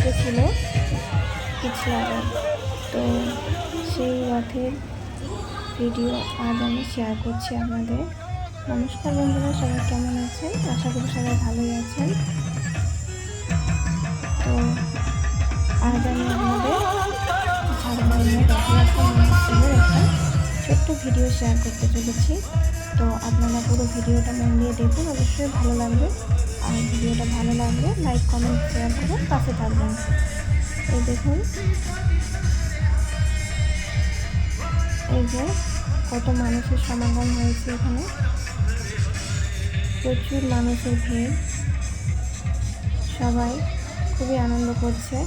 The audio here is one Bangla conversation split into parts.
এসেছিল পিছলা রথ। তো সেই রথের ভিডিও আজ আমি শেয়ার করছি আপনাদের। নমস্কার বন্ধুরা, সবাই কেমন আছেন? আশা করি সবাই ভালোই আছেন। তো আজ আমি আপনাদের ঝাড়গ্রামের রথযাত্রা মহোৎসবের একটা ছোট্ট ভিডিও শেয়ার করতে চলেছি। তো আপনারা পুরো ভিডিওটা মন দিয়ে দেখুন, অবশ্যই ভালো লাগবে। আর ভিডিওটা ভালো লাগলে লাইক, কমেন্ট, শেয়ার করে পাশে থাকবেন। এই দেখুন, এই যে কত মানুষের সমাগম হয়েছে এখানে, প্রচুর মানুষের ভিড়, সবাই খুবই আনন্দ করছে।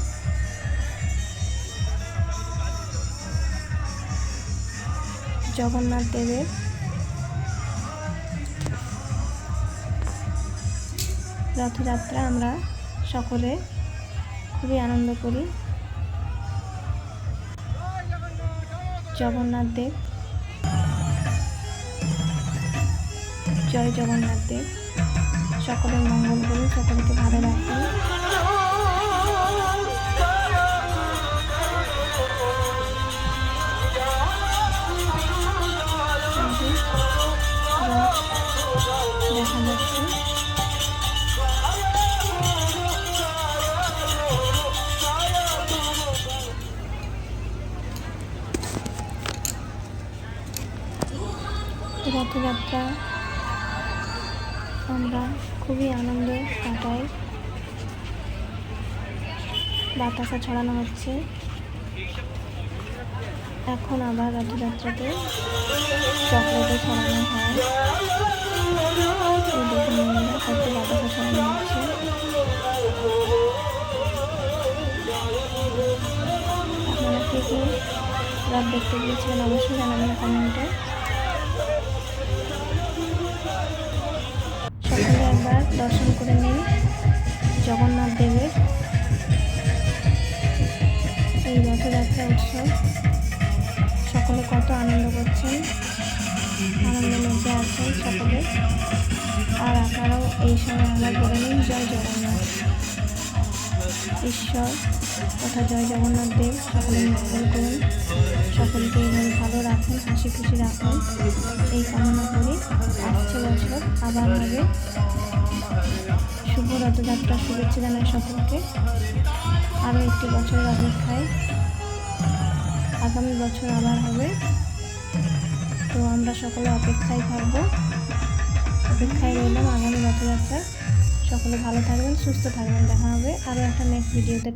জগন্নাথ দেবের রথযাত্রা আমরা সকলে খুবই আনন্দ করি। জগন্নাথ দেব, জয় জগন্নাথ দেব। সকলের মঙ্গল করুন, সকলকে ভালো রাখুন। দেখা যাচ্ছে রথযাত্রা আমরা খুবই আনন্দ কাটাই। বাতাসা ছড়ানো হচ্ছে। এখন আবার রথযাত্রাতে চকলেটও ছড়ানো হয়। কত বাতাসা ছড়ানো হচ্ছে। আপনারা কে কে রথ দেখতে গিয়েছিলেন অবশ্যই জানাবেন কমেন্টে। সকলে একবার দর্শন করে নিন জগন্নাথ দেবের এই রথযাত্রা উৎসব। সকলে কত আনন্দ করছেন, আনন্দের মধ্যে আছেন সকলে। আর আপনারাও এই সময় আবার বলে নিন জয় জগন্নাথ। ঈশ্বর তথা জয় জগন্নাথ দেব সকলের মঙ্গল করুন, সকলকে এইভাবে ভালো রাখুন, হাসি খুশি রাখুন, এই কামনা করি। আসছে বছর আবার হবে। শুভ রথযাত্রার শুভেচ্ছা জানাই সকলকে। আরও একটি বছরের অপেক্ষায়, আগামী বছর আবার হবে। তো আমরা সকলে অপেক্ষায় থাকবো, অপেক্ষায় রইলাম আগামী রথযাত্রা। সকলে ভালো থাকবেন, সুস্থ থাকবেন। দেখা হবে আরও একটা নেক্সট ভিডিওতে।